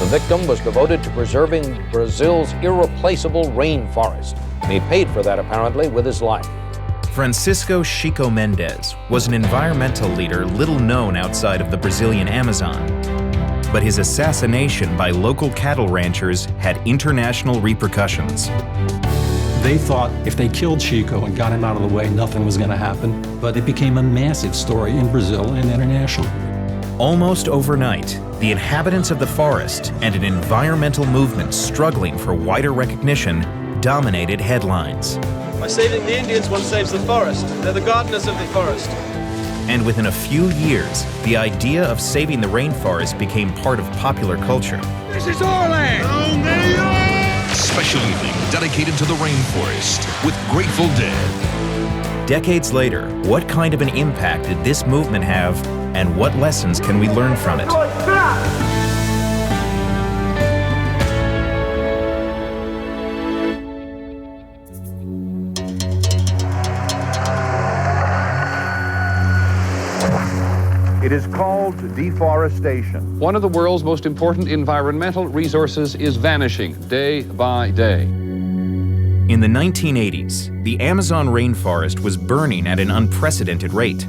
The victim was devoted to preserving Brazil's irreplaceable rainforest. And he paid for that, apparently, with his life. Francisco Chico Mendes was an environmental leader little known outside of the Brazilian Amazon. But his assassination by local cattle ranchers had international repercussions. They thought if they killed Chico and got him out of the way, nothing was going to happen. But it became a massive story in Brazil and internationally. Almost overnight, the inhabitants of the forest and an environmental movement struggling for wider recognition dominated headlines. By saving the Indians, one saves the forest. They're the gardeners of the forest. And within a few years, the idea of saving the rainforest became part of popular culture. This is our land! Special evening dedicated to the rainforest with Grateful Dead. Decades later, what kind of an impact did this movement have, and what lessons can we learn from it? It is called deforestation. One of the world's most important environmental resources is vanishing day by day. In the 1980s, the Amazon rainforest was burning at an unprecedented rate.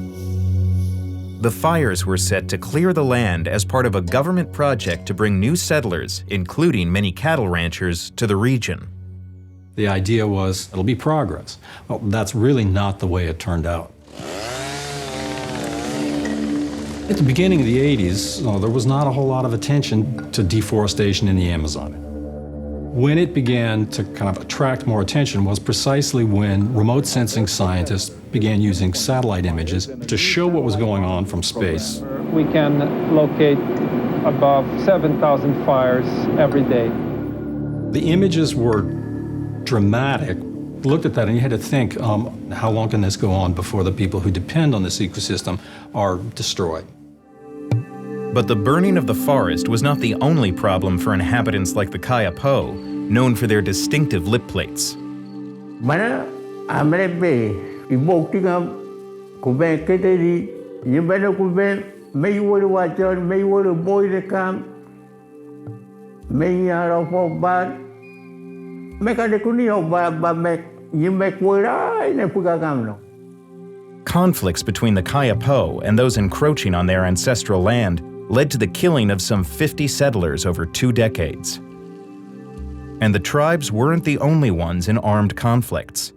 The fires were set to clear the land as part of a government project to bring new settlers, including many cattle ranchers, to the region. The idea was it'll be progress. Well, that's really not the way it turned out. At the beginning of the 80s, there was not a whole lot of attention to deforestation in the Amazon. When it began to kind of attract more attention was precisely when remote sensing scientists began using satellite images to show what was going on from space. We can locate above 7,000 fires every day. The images were dramatic. You looked at that and you had to think, how long can this go on before the people who depend on this ecosystem are destroyed? But the burning of the forest was not the only problem for inhabitants like the Kayapo, known for their distinctive lip plates. Conflicts between the Kayapo and those encroaching on their ancestral land led to the killing of some 50 settlers over 2 decades. And the tribes weren't the only ones in armed conflicts.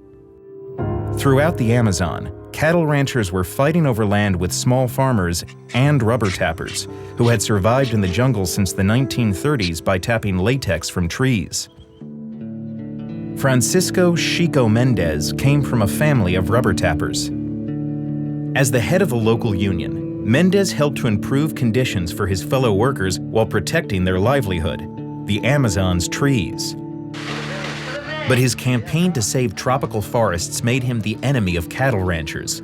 Throughout the Amazon, cattle ranchers were fighting over land with small farmers and rubber tappers, who had survived in the jungle since the 1930s by tapping latex from trees. Francisco Chico Mendes came from a family of rubber tappers. As the head of a local union, Mendes helped to improve conditions for his fellow workers while protecting their livelihood, the Amazon's trees. But his campaign to save tropical forests made him the enemy of cattle ranchers.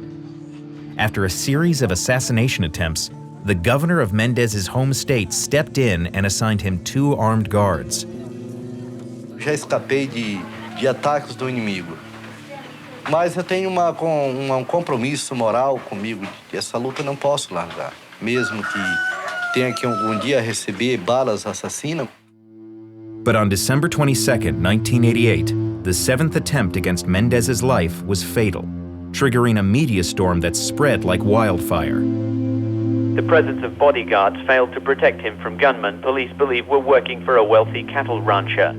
After a series of assassination attempts, the governor of Mendes's home state stepped in and assigned him 2 armed guards. Já escapei de ataques do inimigo. Mas eu tenho compromisso moral comigo, que essa luta não posso largar, mesmo que tenha que algum dia receber balas assassinas. But on December 22, 1988, the 7th attempt against Mendes's life was fatal, triggering a media storm that spread like wildfire. The presence of bodyguards failed to protect him from gunmen police believe were working for a wealthy cattle rancher.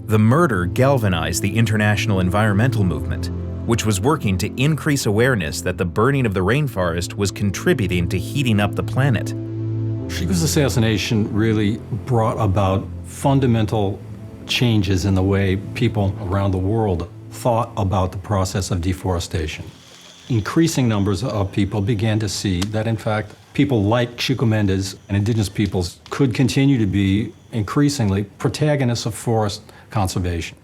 The murder galvanized the international environmental movement, which was working to increase awareness that the burning of the rainforest was contributing to heating up the planet. Chico's assassination really brought about fundamental changes in the way people around the world thought about the process of deforestation. Increasing numbers of people began to see that, in fact, people like Chico Mendes and indigenous peoples could continue to be increasingly protagonists of forest conservation.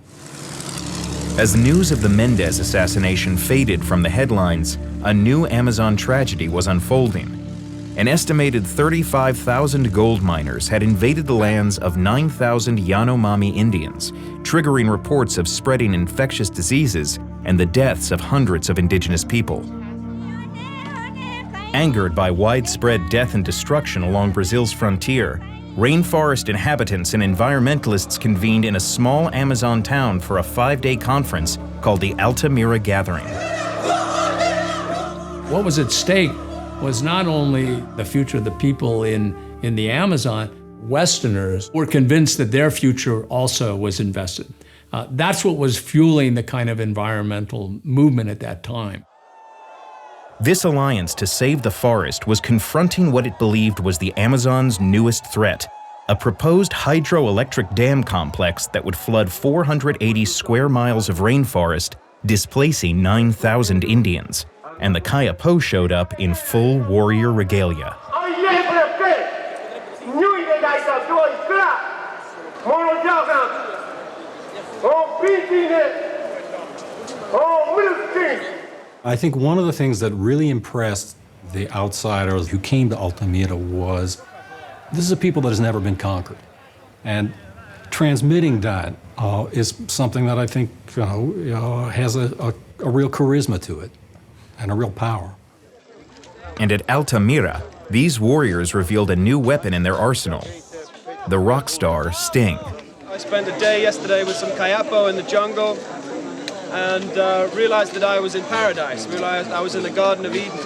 As news of the Mendes assassination faded from the headlines, a new Amazon tragedy was unfolding. An estimated 35,000 gold miners had invaded the lands of 9,000 Yanomami Indians, triggering reports of spreading infectious diseases and the deaths of hundreds of indigenous people. Angered by widespread death and destruction along Brazil's frontier, rainforest inhabitants and environmentalists convened in a small Amazon town for a 5-day conference called the Altamira Gathering. What was at stake was not only the future of the people in the Amazon. Westerners were convinced that their future also was invested. That's what was fueling the kind of environmental movement at that time. This alliance to save the forest was confronting what it believed was the Amazon's newest threat, a proposed hydroelectric dam complex that would flood 480 square miles of rainforest, displacing 9,000 Indians. And the Kayapo showed up in full warrior regalia. I think one of the things that really impressed the outsiders who came to Altamira was, this is a people that has never been conquered. And transmitting that is something that I think has a real charisma to it and a real power. And at Altamira, these warriors revealed a new weapon in their arsenal, the Rockstar Sting. I spent a day yesterday with some Kayapo in the jungle and realized that I was in paradise, realized I was in the Garden of Eden.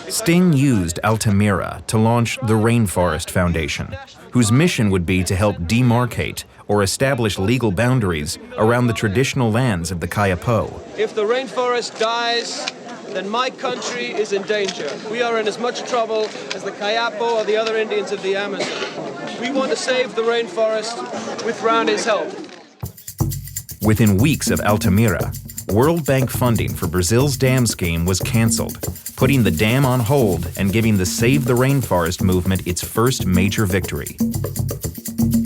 Sting used Altamira to launch the Rainforest Foundation, whose mission would be to help demarcate or establish legal boundaries around the traditional lands of the Kayapo. If the rainforest dies, then my country is in danger. We are in as much trouble as the Kayapo or the other Indians of the Amazon. We want to save the rainforest with Roundy's help. Within weeks of Altamira, World Bank funding for Brazil's dam scheme was canceled, putting the dam on hold and giving the Save the Rainforest movement its first major victory.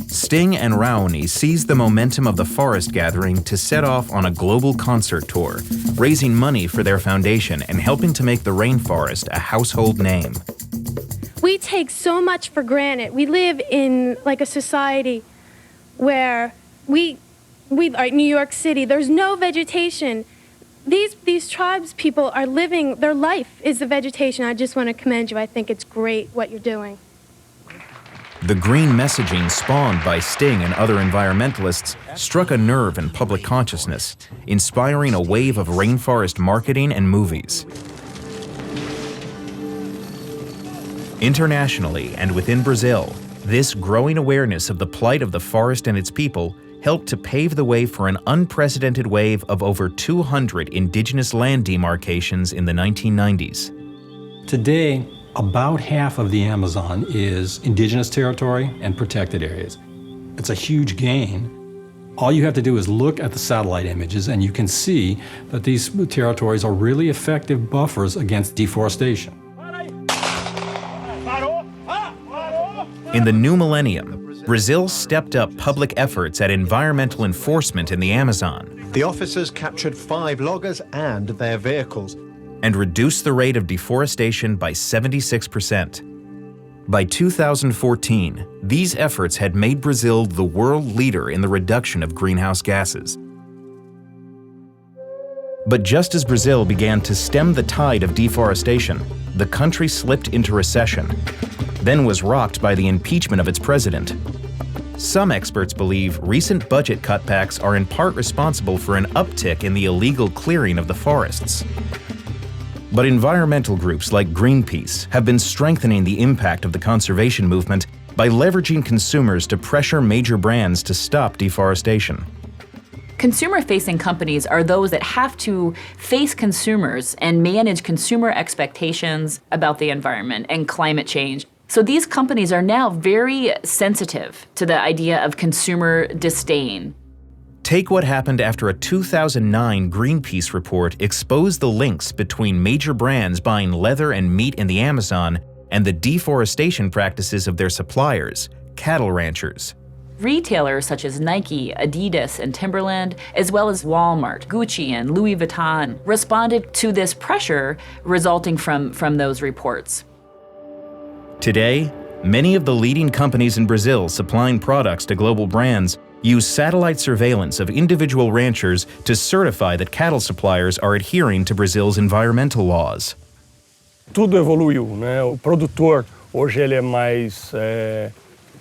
Sting and Raoni seized the momentum of the forest gathering to set off on a global concert tour, raising money for their foundation and helping to make the rainforest a household name. We take so much for granted. We live in like a society where we are New York City, there's no vegetation. These tribes people are living, their life is the vegetation. I just want to commend you. I think it's great what you're doing. The green messaging spawned by Sting and other environmentalists struck a nerve in public consciousness, inspiring a wave of rainforest marketing and movies. Internationally and within Brazil, this growing awareness of the plight of the forest and its people helped to pave the way for an unprecedented wave of over 200 indigenous land demarcations in the 1990s. Today, about half of the Amazon is indigenous territory and protected areas. It's a huge gain. All you have to do is look at the satellite images and you can see that these territories are really effective buffers against deforestation. In the new millennium, Brazil stepped up public efforts at environmental enforcement in the Amazon. The officers captured 5 loggers and their vehicles and reduced the rate of deforestation by 76%. By 2014, these efforts had made Brazil the world leader in the reduction of greenhouse gases. But just as Brazil began to stem the tide of deforestation, the country slipped into recession, then was rocked by the impeachment of its president. Some experts believe recent budget cutbacks are in part responsible for an uptick in the illegal clearing of the forests. But environmental groups like Greenpeace have been strengthening the impact of the conservation movement by leveraging consumers to pressure major brands to stop deforestation. Consumer-facing companies are those that have to face consumers and manage consumer expectations about the environment and climate change. So these companies are now very sensitive to the idea of consumer disdain. Take what happened after a 2009 Greenpeace report exposed the links between major brands buying leather and meat in the Amazon and the deforestation practices of their suppliers, cattle ranchers. Retailers such as Nike, Adidas, and Timberland, as well as Walmart, Gucci, and Louis Vuitton, responded to this pressure resulting from those reports. Today, many of the leading companies in Brazil supplying products to global brands use satellite surveillance of individual ranchers to certify that cattle suppliers are adhering to Brazil's environmental laws. Tudo evoluiu, né? O produtor hoje ele é mais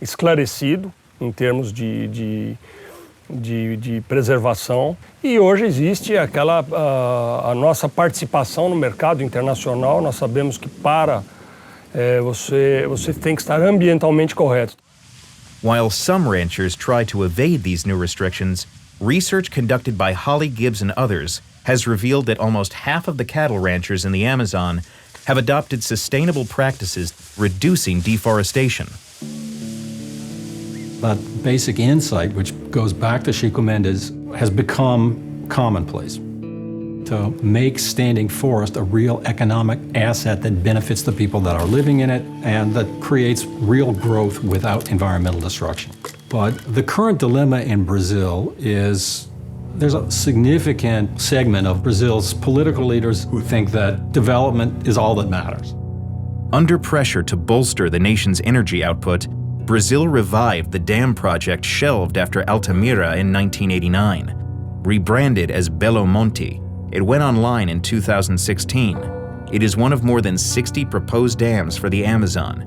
esclarecido em termos de preservação, e hoje existe a nossa participação no mercado internacional. Nós sabemos que você tem que estar ambientalmente correto. While some ranchers try to evade these new restrictions, research conducted by Holly Gibbs and others has revealed that almost half of the cattle ranchers in the Amazon have adopted sustainable practices, reducing deforestation. That basic insight, which goes back to Chico Mendes, has become commonplace. To make standing forest a real economic asset that benefits the people that are living in it and that creates real growth without environmental destruction. But the current dilemma in Brazil is there's a significant segment of Brazil's political leaders who think that development is all that matters. Under pressure to bolster the nation's energy output, Brazil revived the dam project shelved after Altamira in 1989. Rebranded as Belo Monte, it went online in 2016. It is one of more than 60 proposed dams for the Amazon.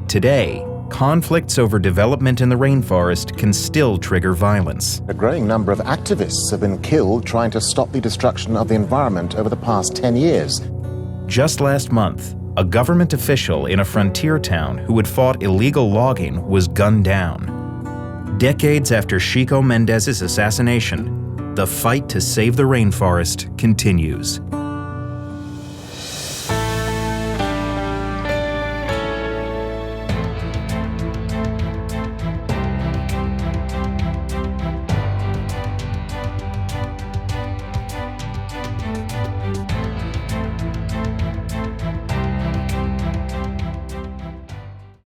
Today, conflicts over development in the rainforest can still trigger violence. A growing number of activists have been killed trying to stop the destruction of the environment over the past 10 years. Just last month, a government official in a frontier town who had fought illegal logging was gunned down. Decades after Chico Mendes' assassination, the fight to save the rainforest continues.